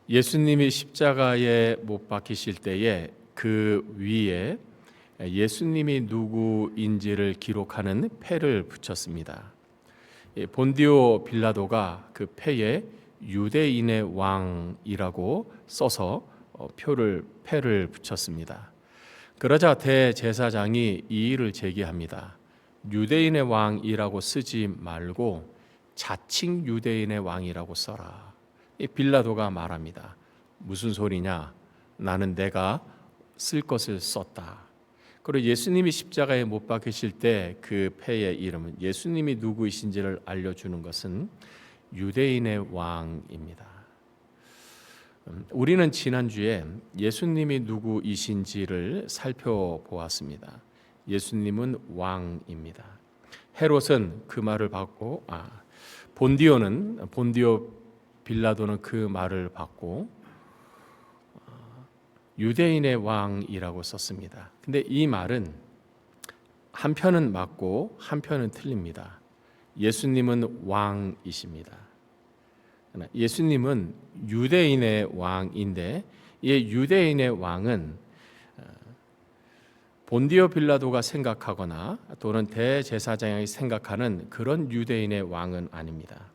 예수님이 십자가에 못 박히실 때에 그 위에 예수님이 누구인지를 기록하는 패를 붙였습니다. 본디오 빌라도가 그 패에 유대인의 왕이라고 써서 패를 붙였습니다. 그러자 대제사장이 이의를 제기합니다. 유대인의 왕이라고 쓰지 말고 자칭 유대인의 왕이라고 써라. 빌라도가 말합니다. 무슨 소리냐? 나는 내가 쓸 것을 썼다. 그리고 예수님이 십자가에 못 박히실 때 그 패의 이름은 예수님이 누구이신지를 알려주는 것은 유대인의 왕입니다. 우리는 지난주에 예수님이 누구이신지를 살펴보았습니다. 예수님은 왕입니다. 헤롯은 그 말을 받고 본디오 빌라도는 그 말을 받고 유대인의 왕이라고 썼습니다. 근데 이 말은 한편은 맞고 한편은 틀립니다. 예수님은 왕이십니다. 예수님은 유대인의 왕인데 이 유대인의 왕은 본디오 빌라도가 생각하거나 또는 대제사장이 생각하는 그런 유대인의 왕은 아닙니다.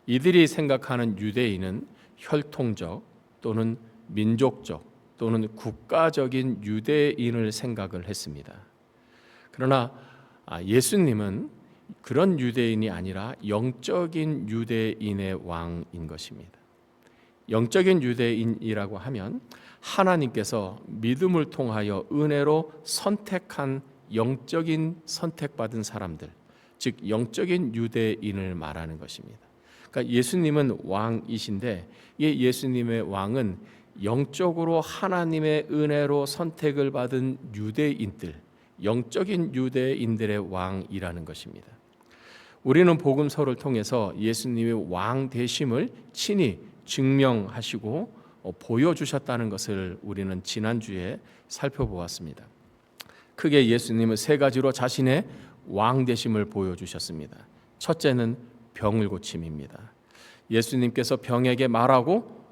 이들이 생각하는 유대인은 혈통적 또는 민족적 또는 국가적인 유대인을 생각을 했습니다. 그러나 예수님은 그런 유대인이 아니라 영적인 유대인의 왕인 것입니다. 영적인 유대인이라고 하면 하나님께서 믿음을 통하여 은혜로 선택한 영적인 선택받은 사람들, 즉 영적인 유대인을 말하는 것입니다. 그러니까 예수님은 왕이신데 이 예수님의 왕은 영적으로 하나님의 은혜로 선택을 받은 유대인들, 영적인 유대인들의 왕이라는 것입니다. 우리는 복음서를 통해서 예수님의 왕 되심을 친히 증명하시고 보여주셨다는 것을 우리는 지난주에 살펴보았습니다. 크게 예수님은 세 가지로 자신의 왕 되심을 보여주셨습니다. 첫째는 병을 고침입니다. 예수님께서 병에게 말하고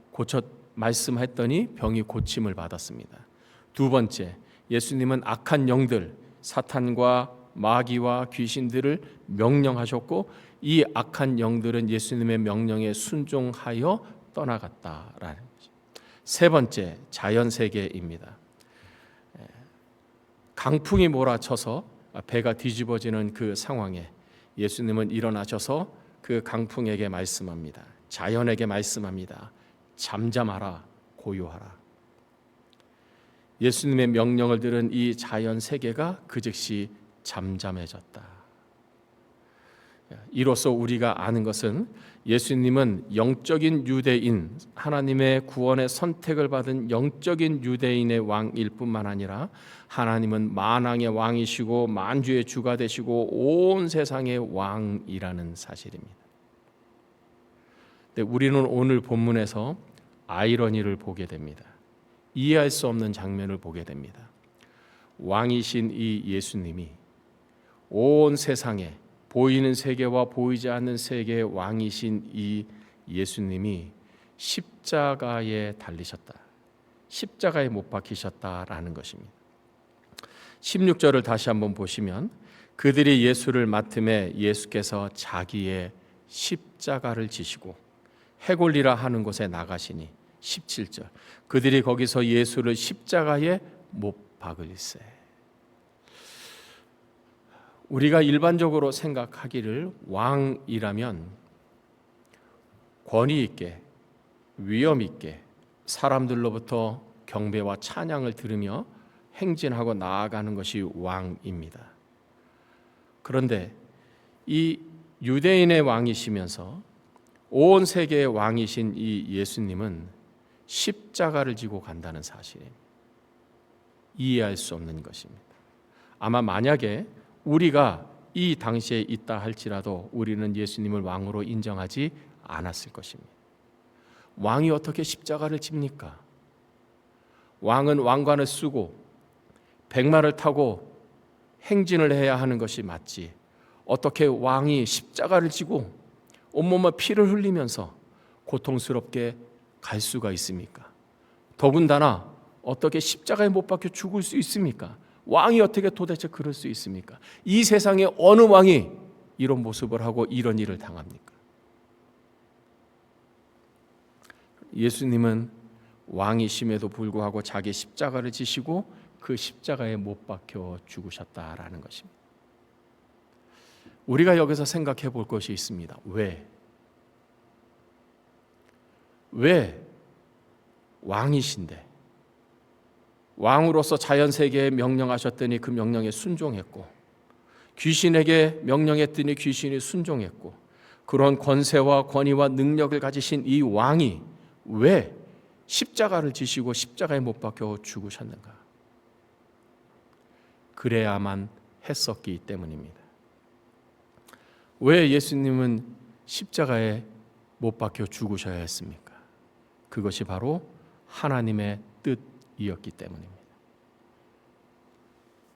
말씀했더니 병이 고침을 받았습니다. 두 번째, 예수님은 악한 영들, 사탄과 마귀와 귀신들을 명령하셨고 이 악한 영들은 예수님의 명령에 순종하여 떠나갔다라는 거죠. 세 번째, 자연세계입니다. 강풍이 몰아쳐서 배가 뒤집어지는 그 상황에 예수님은 일어나셔서 그 강풍에게 말씀합니다. 자연에게 말씀합니다. 잠잠하라, 고요하라. 예수님의 명령을 들은 이 자연 세계가 그 즉시 잠잠해졌다. 이로써 우리가 아는 것은 예수님은 영적인 유대인, 하나님의 구원의 선택을 받은 영적인 유대인의 왕일 뿐만 아니라 하나님은 만왕의 왕이시고 만주의 주가 되시고 온 세상의 왕이라는 사실입니다. 근데 우리는 오늘 본문에서 아이러니를 보게 됩니다. 이해할 수 없는 장면을 보게 됩니다. 왕이신 이 예수님이 온 세상에 보이는 세계와 보이지 않는 세계의 왕이신 이 예수님이 십자가에 달리셨다. 십자가에 못 박히셨다라는 것입니다. 16절을 다시 한번 보시면 그들이 예수를 맡음에 예수께서 자기의 십자가를 지시고 해골리라 하는 곳에 나가시니 17절 그들이 거기서 예수를 십자가에 못 박을세. 우리가 일반적으로 생각하기를 왕이라면 권위 있게 위엄 있게 사람들로부터 경배와 찬양을 들으며 행진하고 나아가는 것이 왕입니다. 그런데 이 유대인의 왕이시면서 온 세계의 왕이신 이 예수님은 십자가를 지고 간다는 사실입니다. 이해할 수 없는 것입니다. 아마 만약에 우리가 이 당시에 있다 할지라도 우리는 예수님을 왕으로 인정하지 않았을 것입니다. 왕이 어떻게 십자가를 집니까? 왕은 왕관을 쓰고 백마를 타고 행진을 해야 하는 것이 맞지. 어떻게 왕이 십자가를 지고 온몸에 피를 흘리면서 고통스럽게 갈 수가 있습니까? 더군다나 어떻게 십자가에 못 박혀 죽을 수 있습니까? 왕이 어떻게 도대체 그럴 수 있습니까? 이 세상에 어느 왕이 이런 모습을 하고 이런 일을 당합니까? 예수님은 왕이심에도 불구하고 자기 십자가를 지시고 그 십자가에 못 박혀 죽으셨다라는 것입니다. 우리가 여기서 생각해 볼 것이 있습니다. 왜 왕이신데 왕으로서 자연세계에 명령하셨더니 그 명령에 순종했고, 귀신에게 명령했더니 귀신이 순종했고, 그런 권세와 권위와 능력을 가지신 이 왕이 왜 십자가를 지시고 십자가에 못 박혀 죽으셨는가? 그래야만 했었기 때문입니다. 왜 예수님은 십자가에 못 박혀 죽으셔야 했습니까? 그것이 바로 하나님의 뜻이었기 때문입니다.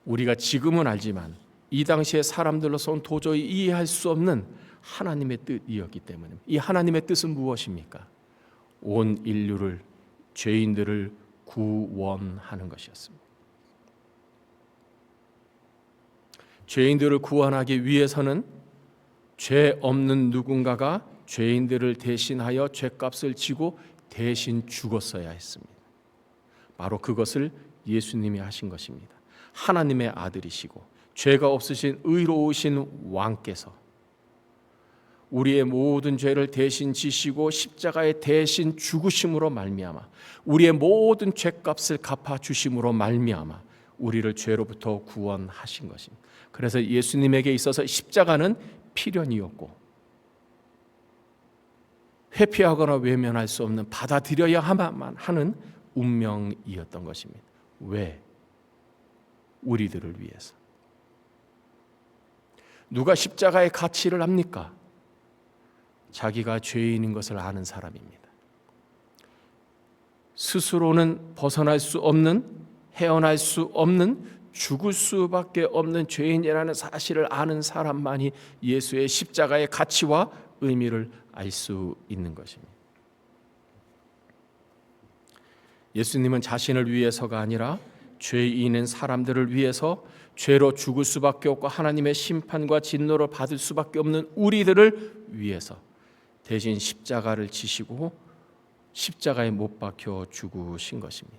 우리가 지금은 알지만 이 당시의 사람들로서는 도저히 이해할 수 없는 하나님의 뜻이었기 때문입니다. 이 하나님의 뜻은 무엇입니까? 온 인류를, 죄인들을 구원하는 것이었습니다. 죄인들을 구원하기 위해서는 죄 없는 누군가가 죄인들을 대신하여 죄값을 지고 대신 죽었어야 했습니다. 바로 그것을 예수님이 하신 것입니다. 하나님의 아들이시고 죄가 없으신 의로우신 왕께서 우리의 모든 죄를 대신 지시고 십자가에 대신 죽으심으로 말미암아 우리의 모든 죄값을 갚아 주심으로 말미암아 우리를 죄로부터 구원하신 것입니다. 그래서 예수님에게 있어서 십자가는 필연이었고 회피하거나 외면할 수 없는 받아들여야만 하는 운명이었던 것입니다. 왜? 우리들을 위해서. 누가 십자가의 가치를 압니까? 자기가 죄인인 것을 아는 사람입니다. 스스로는 벗어날 수 없는, 헤어날 수 없는, 죽을 수밖에 없는 죄인이라는 사실을 아는 사람만이 예수의 십자가의 가치와 의미를 알 수 있는 것입니다. 예수님은 자신을 위해서가 아니라 죄인인 사람들을 위해서 죄로 죽을 수밖에 없고 하나님의 심판과 진노를 받을 수밖에 없는 우리들을 위해서 대신 십자가를 지시고 십자가에 못 박혀 죽으신 것입니다.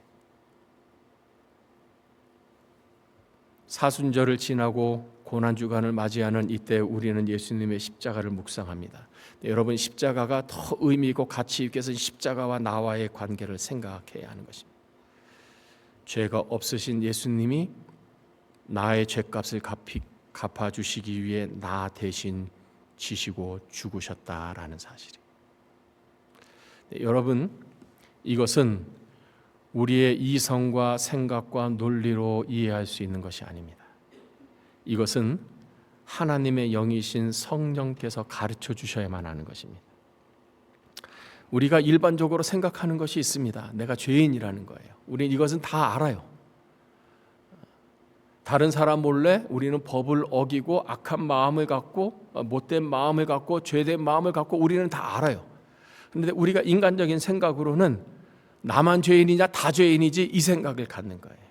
사순절을 지나고 고난주간을 맞이하는 이때 우리는 예수님의 십자가를 묵상합니다. 여러분, 십자가가 더 의미 있고 가치 있게 해서 십자가와 나와의 관계를 생각해야 하는 것입니다. 죄가 없으신 예수님이 나의 죄값을 갚아주시기 위해 나 대신 지시고 죽으셨다라는 사실입니다. 여러분, 이것은 우리의 이성과 생각과 논리로 이해할 수 있는 것이 아닙니다. 이것은 하나님의 영이신 성령께서 가르쳐 주셔야만 하는 것입니다. 우리가 일반적으로 생각하는 것이 있습니다. 내가 죄인이라는 거예요. 우리는 이것은 다 알아요. 다른 사람 몰래 우리는 법을 어기고 악한 마음을 갖고 못된 마음을 갖고 죄된 마음을 갖고 우리는 다 알아요. 그런데 우리가 인간적인 생각으로는 나만 죄인이냐 다 죄인이지 이 생각을 갖는 거예요.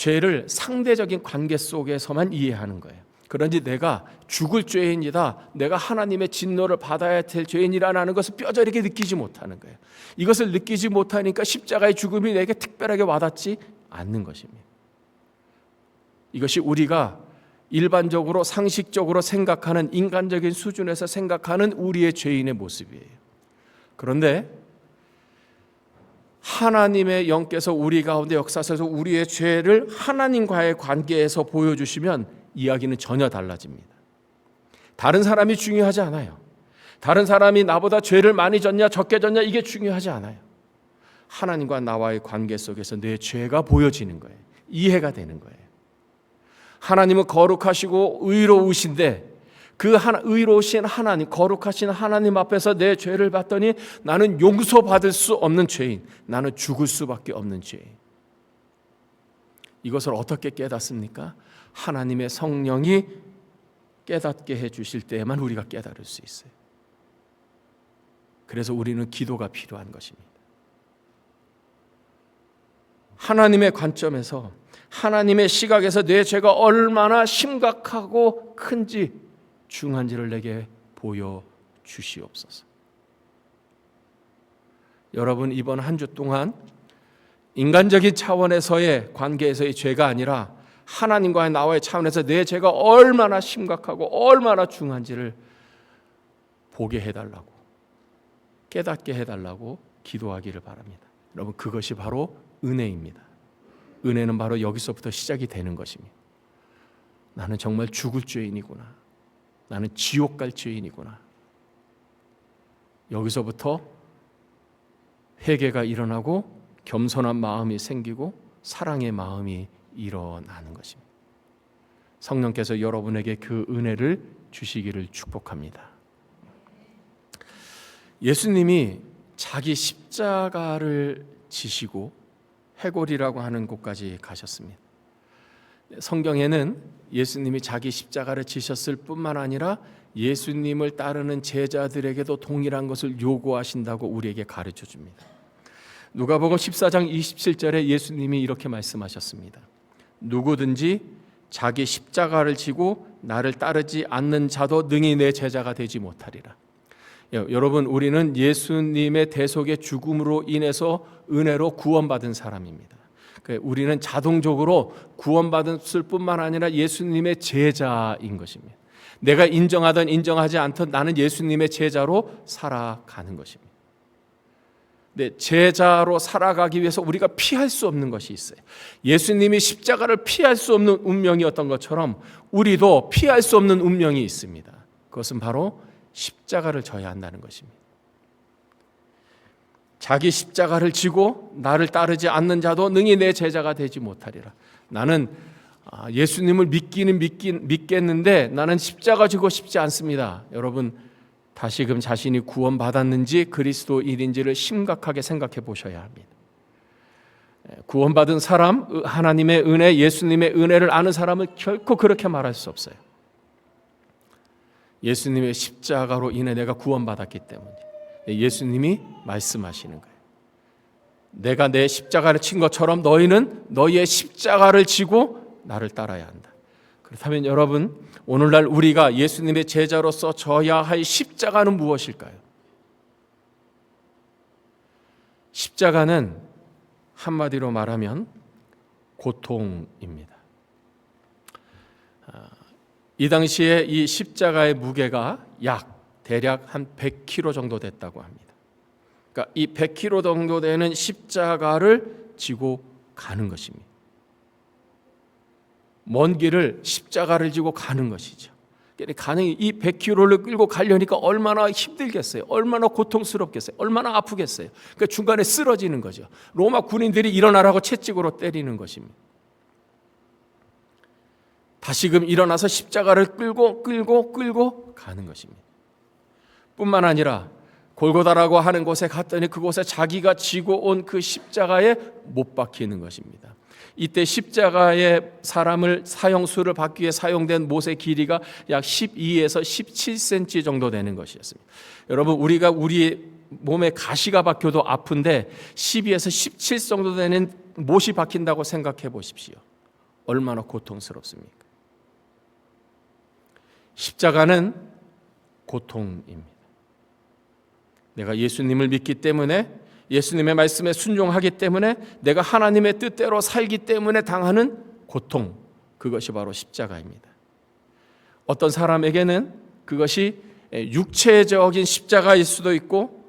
죄를 상대적인 관계 속에서만 이해하는 거예요. 그런지 내가 죽을 죄인이다, 내가 하나님의 진노를 받아야 될 죄인이라는 것을 뼈저리게 느끼지 못하는 거예요. 이것을 느끼지 못하니까 십자가의 죽음이 내게 특별하게 와닿지 않는 것입니다. 이것이 우리가 일반적으로 상식적으로 생각하는 인간적인 수준에서 생각하는 우리의 죄인의 모습이에요. 그런데 하나님의 영께서 우리 가운데 역사하셔서 우리의 죄를 하나님과의 관계에서 보여주시면 이야기는 전혀 달라집니다. 다른 사람이 중요하지 않아요. 다른 사람이 나보다 죄를 많이 졌냐 적게 졌냐 이게 중요하지 않아요. 하나님과 나와의 관계 속에서 내 죄가 보여지는 거예요. 이해가 되는 거예요. 하나님은 거룩하시고 의로우신데 그 의로우신 하나님, 거룩하신 하나님 앞에서 내 죄를 봤더니 나는 용서받을 수 없는 죄인, 나는 죽을 수밖에 없는 죄인. 이것을 어떻게 깨닫습니까? 하나님의 성령이 깨닫게 해주실 때에만 우리가 깨달을 수 있어요. 그래서 우리는 기도가 필요한 것입니다. 하나님의 관점에서, 하나님의 시각에서 내 죄가 얼마나 심각하고 큰지, 중한지를 내게 보여주시옵소서. 여러분, 이번 한 주 동안 인간적인 차원에서의 관계에서의 죄가 아니라 하나님과의 나와의 차원에서 내 죄가 얼마나 심각하고 얼마나 중한지를 보게 해달라고, 깨닫게 해달라고 기도하기를 바랍니다. 여러분, 그것이 바로 은혜입니다. 은혜는 바로 여기서부터 시작이 되는 것입니다. 나는 정말 죽을 죄인이구나. 나는 지옥 갈 죄인이구나. 여기서부터 회개가 일어나고 겸손한 마음이 생기고 사랑의 마음이 일어나는 것입니다. 성령께서 여러분에게 그 은혜를 주시기를 축복합니다. 예수님이 자기 십자가를 지시고 해골이라고 하는 곳까지 가셨습니다. 성경에는 예수님이 자기 십자가를 지셨을 뿐만 아니라 예수님을 따르는 제자들에게도 동일한 것을 요구하신다고 우리에게 가르쳐 줍니다. 누가복음 14장 27절에 예수님이 이렇게 말씀하셨습니다. 누구든지 자기 십자가를 지고 나를 따르지 않는 자도 능히 내 제자가 되지 못하리라. 여러분, 우리는 예수님의 대속의 죽음으로 인해서 은혜로 구원받은 사람입니다. 우리는 자동적으로 구원받았을 뿐만 아니라 예수님의 제자인 것입니다. 내가 인정하든 인정하지 않든 나는 예수님의 제자로 살아가는 것입니다. 네, 제자로 살아가기 위해서 우리가 피할 수 없는 것이 있어요. 예수님이 십자가를 피할 수 없는 운명이었던 것처럼 우리도 피할 수 없는 운명이 있습니다. 그것은 바로 십자가를 져야 한다는 것입니다. 자기 십자가를 지고 나를 따르지 않는 자도 능히 내 제자가 되지 못하리라. 나는 예수님을 믿겠는데 나는 십자가 지고 싶지 않습니다. 여러분, 다시금 자신이 구원받았는지 그리스도인인지를 심각하게 생각해 보셔야 합니다. 구원받은 사람, 하나님의 은혜, 예수님의 은혜를 아는 사람은 결코 그렇게 말할 수 없어요. 예수님의 십자가로 인해 내가 구원받았기 때문에 예수님이 말씀하시는 거예요. 내가 내 십자가를 친 것처럼 너희는 너희의 십자가를 지고 나를 따라야 한다. 그렇다면 여러분, 오늘날 우리가 예수님의 제자로서 져야 할 십자가는 무엇일까요? 십자가는 한마디로 말하면 고통입니다. 이 당시에 이 십자가의 무게가 대략 한 100kg 정도 됐다고 합니다. 그러니까 이 100kg 정도 되는 십자가를 지고 가는 것입니다. 먼 길을 십자가를 지고 가는 것이죠. 가능히 이 100kg를 끌고 가려니까 얼마나 힘들겠어요. 얼마나 고통스럽겠어요. 얼마나 아프겠어요. 그러니까 중간에 쓰러지는 거죠. 로마 군인들이 일어나라고 채찍으로 때리는 것입니다. 다시금 일어나서 십자가를 끌고 가는 것입니다. 뿐만 아니라 골고다라고 하는 곳에 갔더니 그곳에 자기가 지고 온 그 십자가에 못 박히는 것입니다. 이때 십자가의 사람을 사형수를 받기 위해 사용된 못의 길이가 약 12에서 17cm 정도 되는 것이었습니다. 여러분, 우리가 우리 몸에 가시가 박혀도 아픈데 12에서 17 정도 되는 못이 박힌다고 생각해 보십시오. 얼마나 고통스럽습니까? 십자가는 고통입니다. 내가 예수님을 믿기 때문에, 예수님의 말씀에 순종하기 때문에, 내가 하나님의 뜻대로 살기 때문에 당하는 고통, 그것이 바로 십자가입니다. 어떤 사람에게는 그것이 육체적인 십자가일 수도 있고,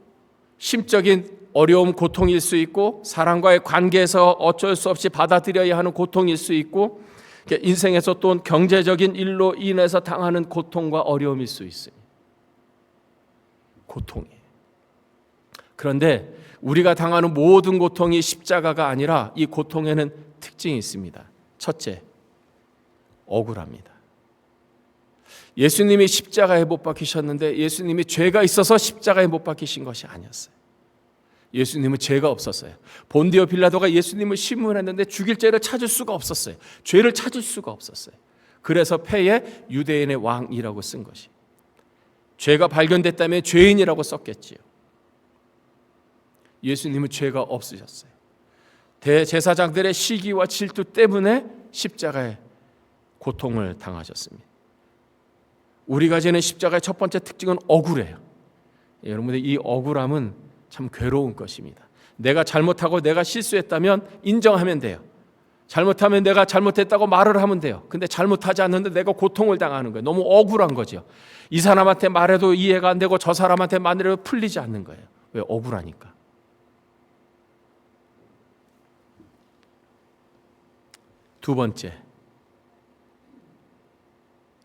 심적인 어려움, 고통일 수 있고, 사람과의 관계에서 어쩔 수 없이 받아들여야 하는 고통일 수 있고, 인생에서 또 경제적인 일로 인해서 당하는 고통과 어려움일 수 있습니다. 고통이에요. 그런데 우리가 당하는 모든 고통이 십자가가 아니라 이 고통에는 특징이 있습니다. 첫째, 억울합니다. 예수님이 십자가에 못 박히셨는데 예수님이 죄가 있어서 십자가에 못 박히신 것이 아니었어요. 예수님은 죄가 없었어요. 본디오 빌라도가 예수님을 심문했는데 죽일 죄를 찾을 수가 없었어요. 죄를 찾을 수가 없었어요. 그래서 폐에 유대인의 왕이라고 쓴 것이. 죄가 발견됐다면 죄인이라고 썼겠지요. 예수님은 죄가 없으셨어요. 대제사장들의 시기와 질투 때문에 십자가의 고통을 당하셨습니다. 우리가 지는 십자가의 첫 번째 특징은 억울해요. 여러분들, 이 억울함은 참 괴로운 것입니다. 내가 잘못하고 내가 실수했다면 인정하면 돼요. 잘못하면 내가 잘못했다고 말을 하면 돼요. 근데 잘못하지 않는데 내가 고통을 당하는 거예요. 너무 억울한 거죠. 이 사람한테 말해도 이해가 안 되고 저 사람한테 말해도 풀리지 않는 거예요. 왜? 억울하니까. 두 번째,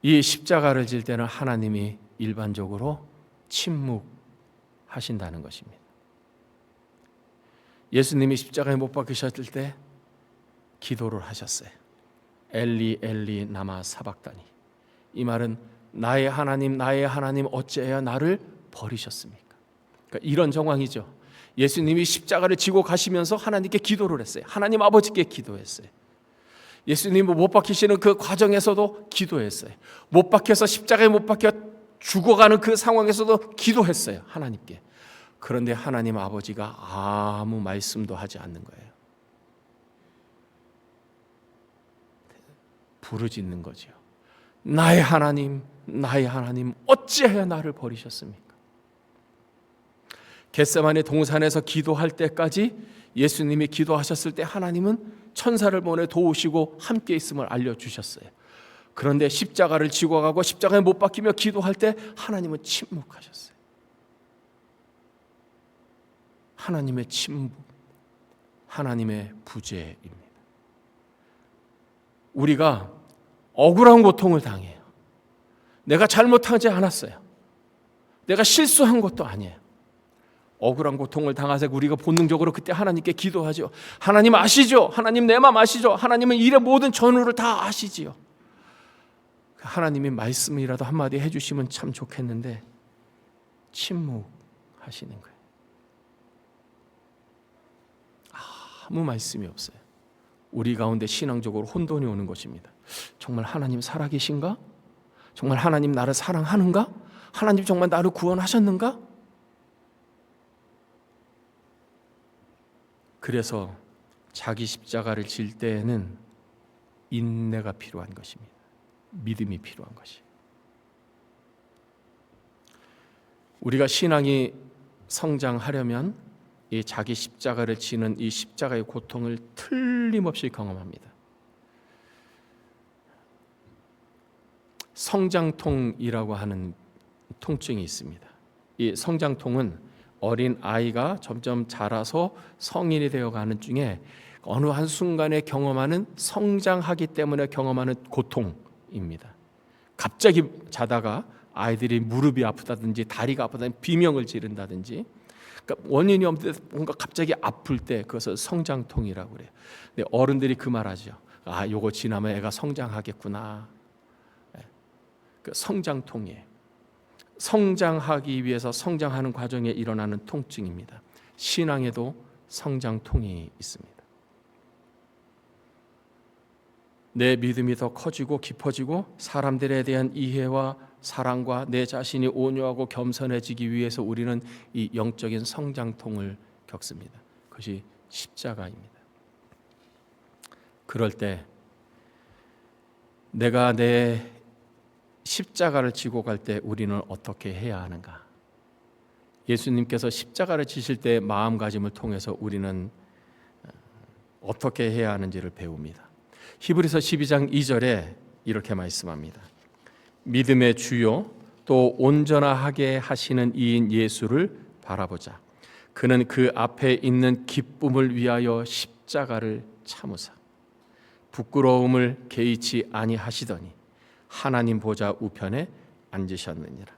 이 십자가를 질 때는 하나님이 일반적으로 침묵하신다는 것입니다. 예수님이 십자가에 못 박히셨을 때 기도를 하셨어요. 엘리 엘리 라마 사박다니. 이 말은 나의 하나님 어찌하여 나를 버리셨습니까? 그러니까 이런 정황이죠. 예수님이 십자가를 지고 가시면서 하나님께 기도를 했어요. 하나님 아버지께 기도했어요. 예수님을 못 박히시는 그 과정에서도 기도했어요. 못 박혀서 십자가에 못 박혀 죽어가는 그 상황에서도 기도했어요. 하나님께. 그런데 하나님 아버지가 아무 말씀도 하지 않는 거예요. 부르짖는 거죠. 나의 하나님 어찌하여 나를 버리셨습니까? 겟세마네 동산에서 기도할 때까지 예수님이 기도하셨을 때 하나님은 천사를 보내 도우시고 함께 있음을 알려주셨어요. 그런데 십자가를 지고 가고 십자가에 못 박히며 기도할 때 하나님은 침묵하셨어요. 하나님의 침묵, 하나님의 부재입니다. 우리가 억울한 고통을 당해요. 내가 잘못하지 않았어요. 내가 실수한 것도 아니에요. 억울한 고통을 당하서 우리가 본능적으로 그때 하나님께 기도하죠. 하나님 아시죠? 하나님 내 마음 아시죠? 하나님은 일의 모든 전후를 다 아시지요. 하나님이 말씀이라도 한마디 해주시면 참 좋겠는데 침묵하시는 거예요. 아무 말씀이 없어요. 우리 가운데 신앙적으로 혼돈이 오는 것입니다. 정말 하나님 살아계신가? 정말 하나님 나를 사랑하는가? 하나님 정말 나를 구원하셨는가? 그래서 자기 십자가를 질 때에는 인내가 필요한 것입니다. 믿음이 필요한 것이. 우리가 신앙이 성장하려면 이 자기 십자가를 지는 이 십자가의 고통을 틀림없이 경험합니다. 성장통이라고 하는 통증이 있습니다. 이 성장통은 어린 아이가 점점 자라서 성인이 되어가는 중에 어느 한순간에 경험하는, 성장하기 때문에 경험하는 고통입니다. 갑자기 자다가 아이들이 무릎이 아프다든지 다리가 아프다든지 비명을 지른다든지, 그러니까 원인이 없는데 뭔가 갑자기 아플 때 그것을 성장통이라고 그래요. 근데 어른들이 그 말하죠. 아, 요거 지나면 애가 성장하겠구나. 그 성장통이에요. 성장하기 위해서 성장하는 과정에 일어나는 통증입니다. 신앙에도 성장통이 있습니다. 내 믿음이 더 커지고 깊어지고 사람들에 대한 이해와 사랑과 내 자신이 온유하고 겸손해지기 위해서 우리는 이 영적인 성장통을 겪습니다. 그것이 십자가입니다. 그럴 때 내가 내 십자가를 지고 갈 때 우리는 어떻게 해야 하는가? 예수님께서 십자가를 지실 때의 마음가짐을 통해서 우리는 어떻게 해야 하는지를 배웁니다. 히브리서 12장 2절에 이렇게 말씀합니다. 믿음의 주요 또 온전하게 하시는 이인 예수를 바라보자. 그는 그 앞에 있는 기쁨을 위하여 십자가를 참으사 부끄러움을 개의치 아니하시더니 하나님 보좌 우편에 앉으셨느니라.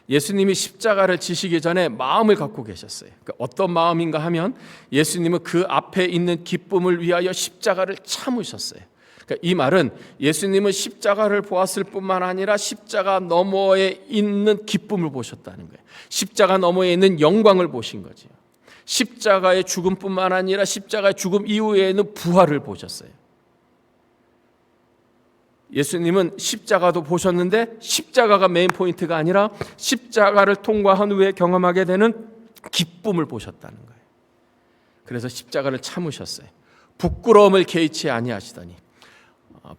예수님이 십자가를 지시기 전에 마음을 갖고 계셨어요. 그러니까 어떤 마음인가 하면 예수님은 그 앞에 있는 기쁨을 위하여 십자가를 참으셨어요. 그러니까 이 말은 예수님은 십자가를 보았을 뿐만 아니라 십자가 너머에 있는 기쁨을 보셨다는 거예요. 십자가 너머에 있는 영광을 보신 거죠. 십자가의 죽음뿐만 아니라 십자가의 죽음 이후에는 부활을 보셨어요. 예수님은 십자가도 보셨는데 십자가가 메인 포인트가 아니라 십자가를 통과한 후에 경험하게 되는 기쁨을 보셨다는 거예요. 그래서 십자가를 참으셨어요. 부끄러움을 개의치 아니하시더니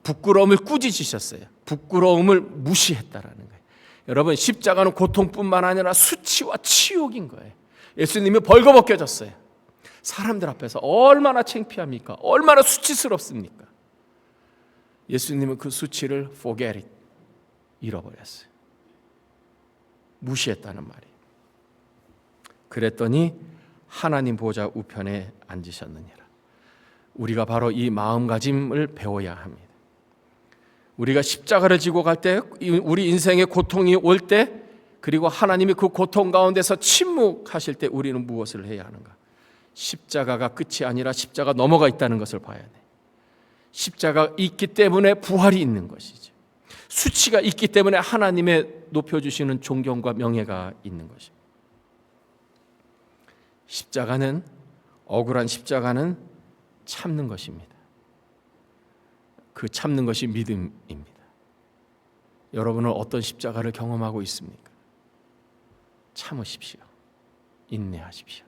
부끄러움을 꾸짖으셨어요. 부끄러움을 무시했다라는 거예요. 여러분, 십자가는 고통뿐만 아니라 수치와 치욕인 거예요. 예수님이 벌거벗겨졌어요. 사람들 앞에서 얼마나 창피합니까? 얼마나 수치스럽습니까? 예수님은 그 수치를 forget it, 잃어버렸어요. 무시했다는 말이에요. 그랬더니 하나님 보좌 우편에 앉으셨느니라. 우리가 바로 이 마음가짐을 배워야 합니다. 우리가 십자가를 지고 갈 때, 우리 인생에 고통이 올 때, 그리고 하나님이 그 고통 가운데서 침묵하실 때 우리는 무엇을 해야 하는가? 십자가가 끝이 아니라 십자가 넘어가 있다는 것을 봐야 돼. 십자가 있기 때문에 부활이 있는 것이죠. 수치가 있기 때문에 하나님의 높여주시는 존경과 명예가 있는 것입니다. 십자가는, 억울한 십자가는 참는 것입니다. 그 참는 것이 믿음입니다. 여러분은 어떤 십자가를 경험하고 있습니까? 참으십시오. 인내하십시오.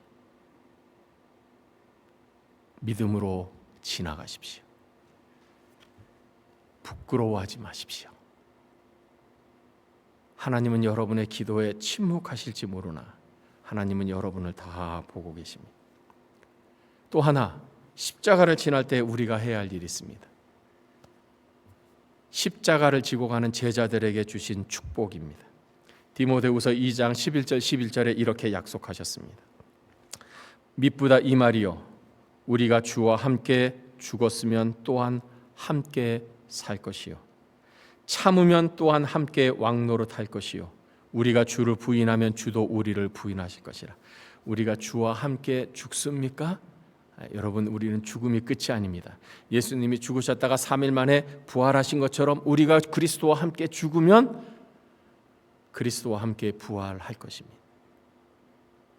믿음으로 지나가십시오. 부끄러워하지 마십시오. 하나님은 여러분의 기도에 침묵하실지 모르나 하나님은 여러분을 다 보고 계십니다. 또 하나, 십자가를 지날 때 우리가 해야 할 일이 있습니다. 십자가를 지고 가는 제자들에게 주신 축복입니다. 디모데후서 2장 11절 11절에 이렇게 약속하셨습니다. 미쁘다 이 말이요, 우리가 주와 함께 죽었으면 또한 함께 살 것이요, 참으면 또한 함께 왕노릇할 것이요, 우리가 주를 부인하면 주도 우리를 부인하실 것이라. 우리가 주와 함께 죽습니까? 여러분, 우리는 죽음이 끝이 아닙니다. 예수님이 죽으셨다가 3일 만에 부활하신 것처럼 우리가 그리스도와 함께 죽으면 그리스도와 함께 부활할 것입니다.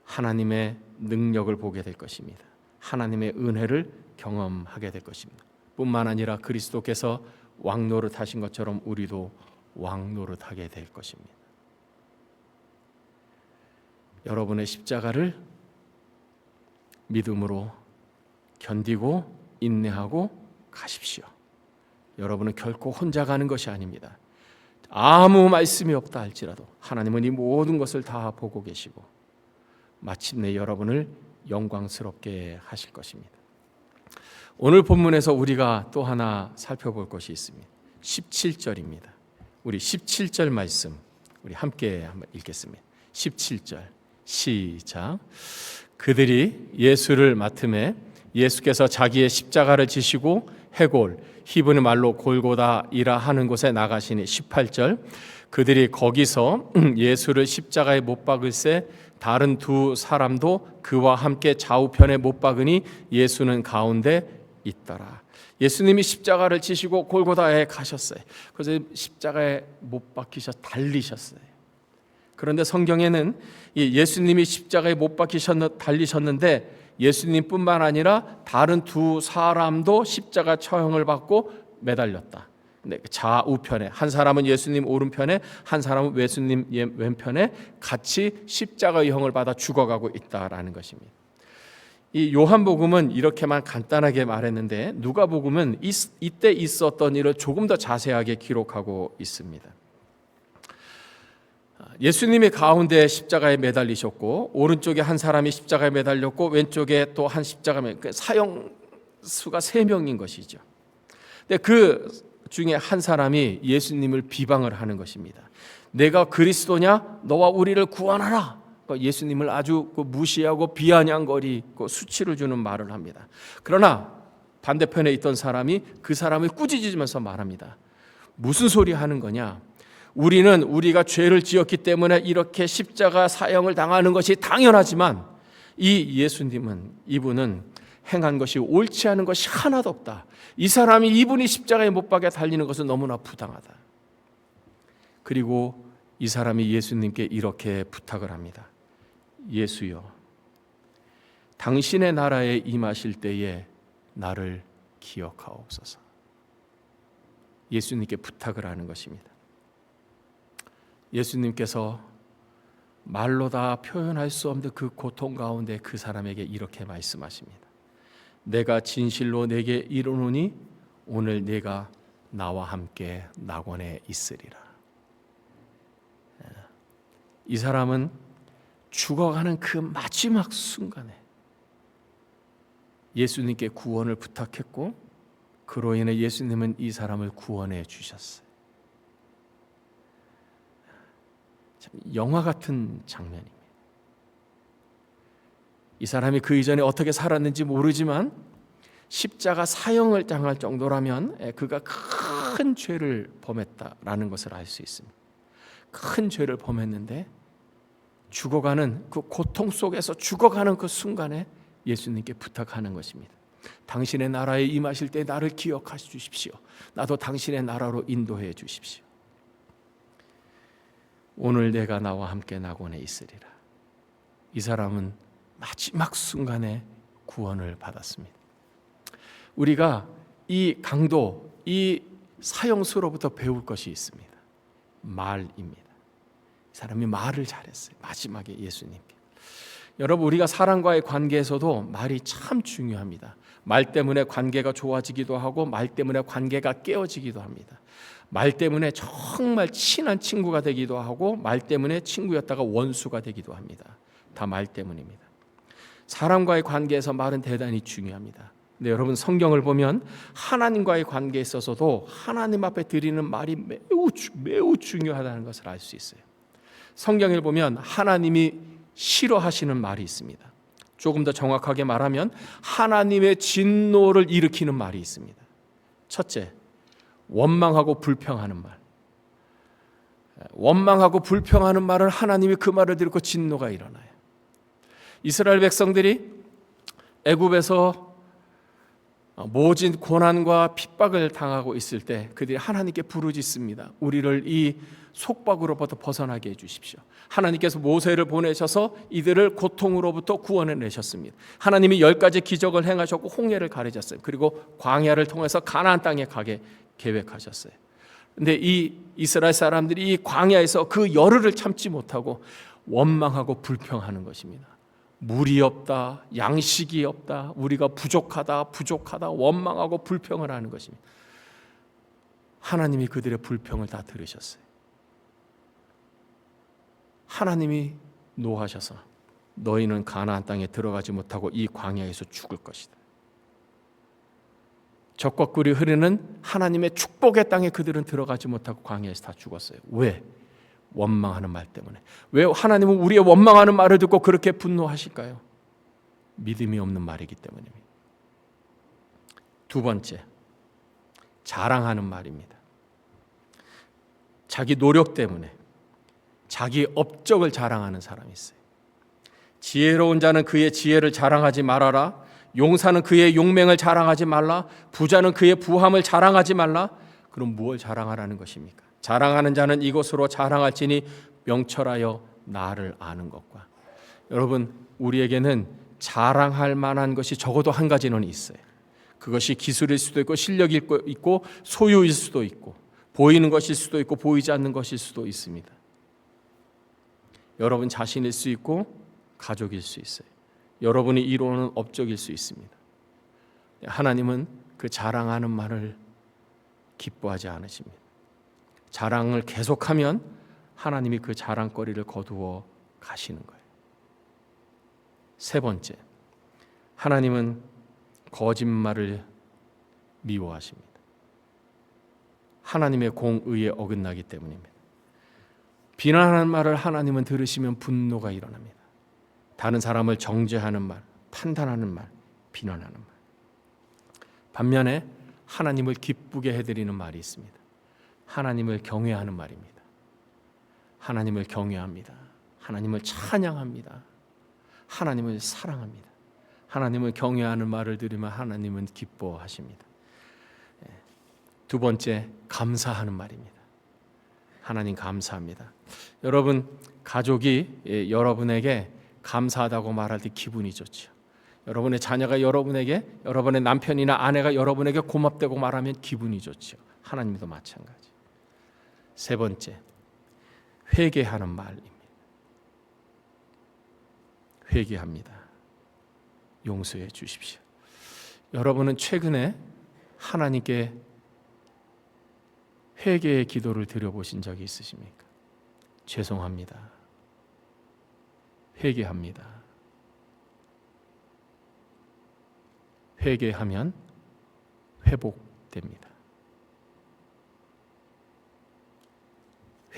하나님의 능력을 보게 될 것입니다. 하나님의 은혜를 경험하게 될 것입니다. 뿐만 아니라 그리스도께서 왕노릇하신 것처럼 우리도 왕노릇하게 될 것입니다. 여러분의 십자가를 믿음으로 견디고 인내하고 가십시오. 여러분은 결코 혼자 가는 것이 아닙니다. 아무 말씀이 없다 할지라도 하나님은 이 모든 것을 다 보고 계시고 마침내 여러분을 영광스럽게 하실 것입니다. 오늘 본문에서 우리가 또 하나 살펴볼 것이 있습니다. 17절입니다. 우리 17절 말씀 우리 함께 한번 읽겠습니다. 17절 시작. 그들이 예수를 맡음에 예수께서 자기의 십자가를 지시고 해골, 히브리 말로 골고다이라 하는 곳에 나가시니 18절. 그들이 거기서 예수를 십자가에 못 박을새 다른 두 사람도 그와 함께 좌우편에 못 박으니 예수는 가운데 있더라. 예수님이 십자가를 지시고 골고다에 가셨어요. 그래서 십자가에 못 박히셔 달리셨어요. 그런데 성경에는 예수님이 십자가에 못 달리셨는데 예수님뿐만 아니라 다른 두 사람도 십자가 처형을 받고 매달렸다. 좌우편에 한 사람은 예수님 오른편에 한 사람은 예수님 왼편에 같이 십자가형을 받아 죽어가고 있다라는 것입니다. 이 요한복음은 이렇게만 간단하게 말했는데 누가복음은 이때 있었던 일을 조금 더 자세하게 기록하고 있습니다. 예수님이 가운데 십자가에 매달리셨고 오른쪽에 한 사람이 십자가에 매달렸고 왼쪽에 또 한 십자가에 사형수가 3명인 것이죠. 근데 그 중에 한 사람이 예수님을 비방을 하는 것입니다. 내가 그리스도냐? 너와 우리를 구원하라. 예수님을 아주 무시하고 비아냥거리고 수치를 주는 말을 합니다. 그러나 반대편에 있던 사람이 그 사람을 꾸짖으면서 말합니다. 무슨 소리 하는 거냐? 우리는 우리가 죄를 지었기 때문에 이렇게 십자가 사형을 당하는 것이 당연하지만 이 예수님은 이분은 행한 것이 옳지 않은 것이 하나도 없다. 이 사람이 이분이 십자가에 못 박아 달리는 것은 너무나 부당하다. 그리고 이 사람이 예수님께 이렇게 부탁을 합니다. 예수여, 당신의 나라에 임하실 때에 나를 기억하옵소서. 예수님께 부탁을 하는 것입니다. 예수님께서 말로 다 표현할 수 없는 그 고통 가운데 그 사람에게 이렇게 말씀하십니다. 내가 진실로 내게 이르노니 오늘 네가 나와 함께 낙원에 있으리라. 이 사람은 죽어가는 그 마지막 순간에 예수님께 구원을 부탁했고 그로 인해 예수님은 이 사람을 구원해 주셨어요. 참 영화 같은 장면입니다. 이 사람이 그 이전에 어떻게 살았는지 모르지만 십자가 사형을 당할 정도라면 그가 큰 죄를 범했다라는 것을 알 수 있습니다. 큰 죄를 범했는데 죽어가는 그 고통 속에서 죽어가는 그 순간에 예수님께 부탁하는 것입니다. 당신의 나라에 임하실 때 나를 기억하여 주십시오. 나도 당신의 나라로 인도해 주십시오. 오늘 내가 나와 함께 낙원에 있으리라. 이 사람은 마지막 순간에 구원을 받았습니다. 우리가 이 강도, 이 사형수로부터 배울 것이 있습니다. 말입니다. 이 사람이 말을 잘했어요. 마지막에 예수님께. 여러분, 우리가 사람과의 관계에서도 말이 참 중요합니다. 말 때문에 관계가 좋아지기도 하고 말 때문에 관계가 깨어지기도 합니다. 말 때문에 정말 친한 친구가 되기도 하고 말 때문에 친구였다가 원수가 되기도 합니다. 다 말 때문입니다. 사람과의 관계에서 말은 대단히 중요합니다. 근데 여러분, 성경을 보면 하나님과의 관계에 있어서도 하나님 앞에 드리는 말이 매우 중요하다는 것을 알 수 있어요. 성경을 보면 하나님이 싫어하시는 말이 있습니다. 조금 더 정확하게 말하면 하나님의 진노를 일으키는 말이 있습니다. 첫째, 원망하고 불평하는 말. 원망하고 불평하는 말은 하나님이 그 말을 듣고 진노가 일어나요. 이스라엘 백성들이 애굽에서 모진 고난과 핍박을 당하고 있을 때 그들이 하나님께 부르짖습니다. 우리를 이 속박으로부터 벗어나게 해주십시오. 하나님께서 모세를 보내셔서 이들을 고통으로부터 구원해 내셨습니다. 하나님이 10가지 기적을 행하셨고 홍해를 가르셨어요. 그리고 광야를 통해서 가나안 땅에 가게 계획하셨어요. 그런데 이 이스라엘 사람들이 이 광야에서 그 열흘을 참지 못하고 원망하고 불평하는 것입니다. 물이 없다, 양식이 없다, 우리가 부족하다, 원망하고 불평을 하는 것입니다. 하나님이 그들의 불평을 다 들으셨어요. 하나님이 노하셔서 너희는 가나안 땅에 들어가지 못하고 이 광야에서 죽을 것이다. 적과 꿀이 흐르는 하나님의 축복의 땅에 그들은 들어가지 못하고 광야에서 다 죽었어요. 왜? 원망하는 말 때문에. 왜 하나님은 우리의 원망하는 말을 듣고 그렇게 분노하실까요? 믿음이 없는 말이기 때문입니다. 두 번째, 자랑하는 말입니다. 자기 노력 때문에 자기 업적을 자랑하는 사람이 있어요. 지혜로운 자는 그의 지혜를 자랑하지 말아라. 용사는 그의 용맹을 자랑하지 말라. 부자는 그의 부함을 자랑하지 말라. 그럼 무엇을 자랑하라는 것입니까? 자랑하는 자는 이것으로 자랑할지니 명철하여 나를 아는 것과. 여러분, 우리에게는 자랑할 만한 것이 적어도 한 가지는 있어요. 그것이 기술일 수도 있고 실력일 수도 있고 소유일 수도 있고 보이는 것일 수도 있고 보이지 않는 것일 수도 있습니다. 여러분 자신일 수 있고 가족일 수 있어요. 여러분이 이루는 업적일 수 있습니다. 하나님은 그 자랑하는 말을 기뻐하지 않으십니다. 자랑을 계속하면 하나님이 그 자랑거리를 거두어 가시는 거예요. 세 번째, 하나님은 거짓말을 미워하십니다. 하나님의 공의에 어긋나기 때문입니다. 비난하는 말을 하나님은 들으시면 분노가 일어납니다. 다른 사람을 정죄하는 말, 판단하는 말, 비난하는 말. 반면에 하나님을 기쁘게 해드리는 말이 있습니다. 하나님을 경외하는 말입니다. 하나님을 경외합니다. 하나님을 찬양합니다. 하나님을 사랑합니다. 하나님을 경외하는 말을 들으면 하나님은 기뻐하십니다. 두 번째, 감사하는 말입니다. 하나님 감사합니다. 여러분, 가족이 여러분에게 감사하다고 말할 때 기분이 좋죠. 여러분의 자녀가 여러분에게, 여러분의 남편이나 아내가 여러분에게 고맙다고 말하면 기분이 좋죠. 하나님도 마찬가지. 세 번째, 회개하는 말입니다. 회개합니다. 용서해 주십시오. 여러분은 최근에 하나님께 회개의 기도를 드려보신 적이 있으십니까? 죄송합니다. 회개합니다. 회개하면 회복됩니다.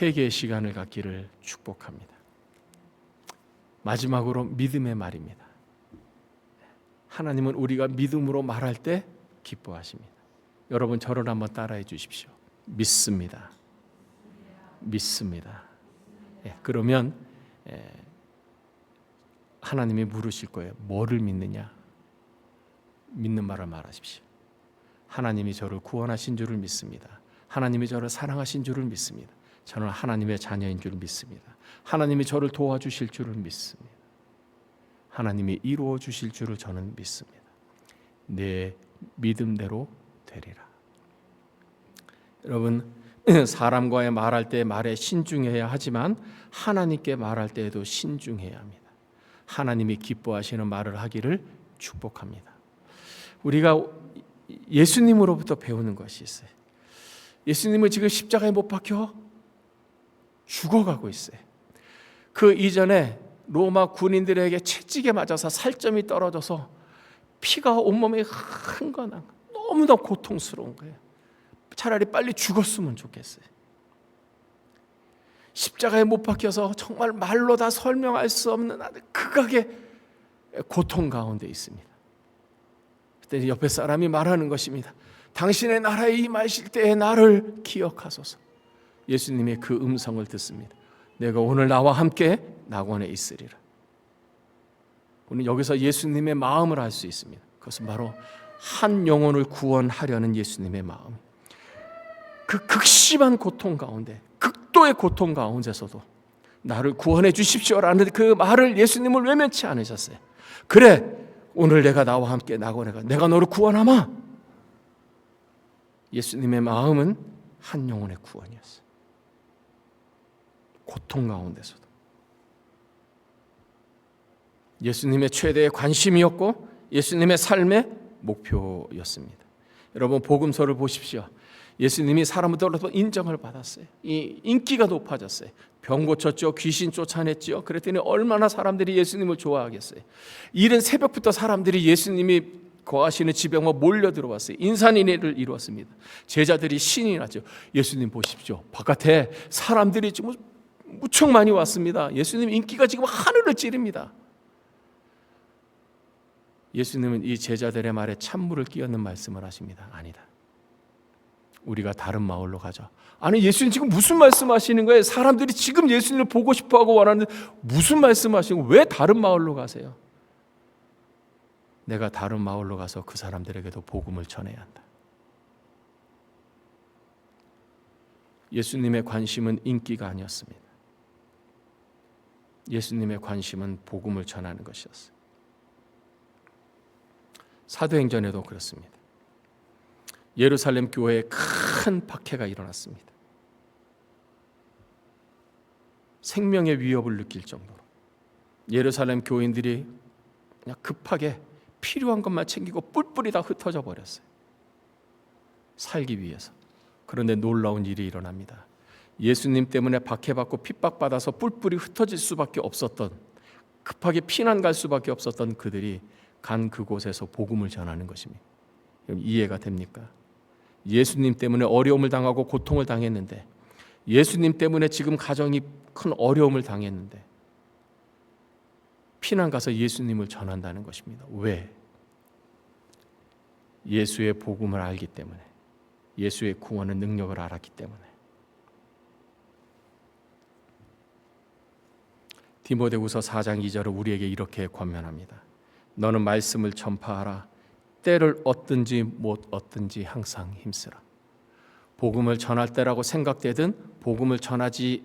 회개의 시간을 갖기를 축복합니다. 마지막으로 믿음의 말입니다. 하나님은 우리가 믿음으로 말할 때 기뻐하십니다. 여러분 저를 한번 따라해 주십시오. 믿습니다. 믿습니다. 그러면 하나님이 물으실 거예요. 뭐를 믿느냐? 믿는 말을 말하십시오. 하나님이 저를 구원하신 줄을 믿습니다. 하나님이 저를 사랑하신 줄을 믿습니다. 저는 하나님의 자녀인 줄 믿습니다. 하나님이 저를 도와주실 줄을 믿습니다. 하나님이 이루어 주실 줄을 저는 믿습니다. 내 믿음대로 되리라. 여러분, 사람과의 말할 때 말에 신중해야 하지만 하나님께 말할 때에도 신중해야 합니다. 하나님이 기뻐하시는 말을 하기를 축복합니다. 우리가 예수님으로부터 배우는 것이 있어요. 예수님은 지금 십자가에 못 박혀 죽어가고 있어요. 그 이전에 로마 군인들에게 채찍에 맞아서 살점이 떨어져서 피가 온몸에 흥건한 너무나 고통스러운 거예요. 차라리 빨리 죽었으면 좋겠어요. 십자가에 못 박혀서 정말 말로 다 설명할 수 없는 극악의 고통 가운데 있습니다. 그때 옆에 사람이 말하는 것입니다. 당신의 나라에 임하실 때의 나를 기억하소서. 예수님의 그 음성을 듣습니다. 내가 오늘 나와 함께 낙원에 있으리라. 우리는 여기서 예수님의 마음을 알 수 있습니다. 그것은 바로 한 영혼을 구원하려는 예수님의 마음. 그 극심한 고통 가운데, 극도의 고통 가운데서도 나를 구원해 주십시오라는 그 말을 예수님을 외면치 않으셨어요. 그래, 오늘 내가 나와 함께 낙원에 가. 내가 너를 구원하마. 예수님의 마음은 한 영혼의 구원이었어요. 고통 가운데서도. 예수님의 최대의 관심이었고 예수님의 삶의 목표였습니다. 여러분 복음서를 보십시오. 예수님이 사람들로부터 인정을 받았어요. 이 인기가 높아졌어요. 병 고쳤죠. 귀신 쫓아냈죠. 그랬더니 얼마나 사람들이 예수님을 좋아하겠어요. 이른 새벽부터 사람들이 예수님이 거하시는 집에 몰려 들어왔어요. 인산인해를 이루었습니다. 제자들이 신이 났죠. 예수님 보십시오. 바깥에 사람들이 지금 무척 많이 왔습니다. 예수님 인기가 지금 하늘을 찌릅니다. 예수님은 이 제자들의 말에 찬물을 끼얹는 말씀을 하십니다. 아니다. 우리가 다른 마을로 가자. 아니 예수님 지금 무슨 말씀하시는 거예요? 사람들이 지금 예수님을 보고 싶어하고 원하는데 무슨 말씀하시는 거예요? 왜 다른 마을로 가세요? 내가 다른 마을로 가서 그 사람들에게도 복음을 전해야 한다. 예수님의 관심은 인기가 아니었습니다. 예수님의 관심은 복음을 전하는 것이었어요. 사도행전에도 그렇습니다. 예루살렘 교회에 큰 박해가 일어났습니다. 생명의 위협을 느낄 정도로 예루살렘 교인들이 그냥 급하게 필요한 것만 챙기고 뿔뿔이 다 흩어져 버렸어요. 살기 위해서. 그런데 놀라운 일이 일어납니다. 예수님 때문에 박해받고 핍박받아서 뿔뿔이 흩어질 수밖에 없었던, 급하게 피난 갈 수밖에 없었던 그들이 간 그곳에서 복음을 전하는 것입니다. 이해가 됩니까? 예수님 때문에 어려움을 당하고 고통을 당했는데, 예수님 때문에 지금 가정이 큰 어려움을 당했는데 피난 가서 예수님을 전한다는 것입니다. 왜? 예수의 복음을 알기 때문에, 예수의 구원의 능력을 알았기 때문에. 디모데후서 4장 2절을 우리에게 이렇게 권면합니다. 너는 말씀을 전파하라. 때를 얻든지 못 얻든지 항상 힘쓰라. 복음을 전할 때라고 생각되든 복음을 전하지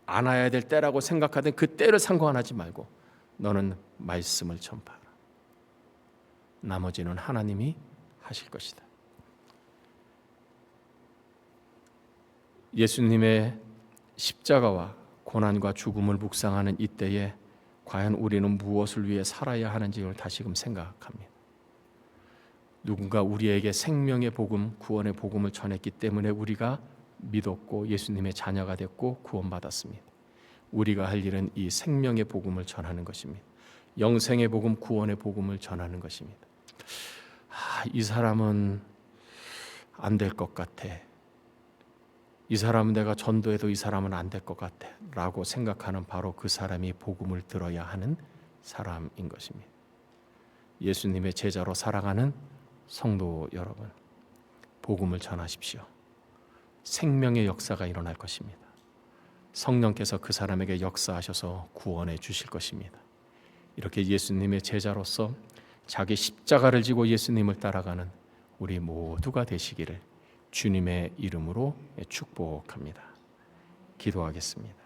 않아야 될 때라고 생각하든 그 때를 상관하지 말고 너는 말씀을 전파하라. 나머지는 하나님이 하실 것이다. 예수님의 십자가와 고난과 죽음을 묵상하는 이때에 과연 우리는 무엇을 위해 살아야 하는지를 다시금 생각합니다. 누군가 우리에게 생명의 복음, 구원의 복음을 전했기 때문에 우리가 믿었고 예수님의 자녀가 됐고 구원받았습니다. 우리가 할 일은 이 생명의 복음을 전하는 것입니다. 영생의 복음, 구원의 복음을 전하는 것입니다. 이 사람은 안 될 것 같아. 이 사람은 내가 전도해도 이 사람은 안 될 것 같아 라고 생각하는 바로 그 사람이 복음을 들어야 하는 사람인 것입니다. 예수님의 제자로 살아가는 성도 여러분, 복음을 전하십시오. 생명의 역사가 일어날 것입니다. 성령께서 그 사람에게 역사하셔서 구원해 주실 것입니다. 이렇게 예수님의 제자로서 자기 십자가를 지고 예수님을 따라가는 우리 모두가 되시기를 주님의 이름으로 축복합니다. 기도하겠습니다.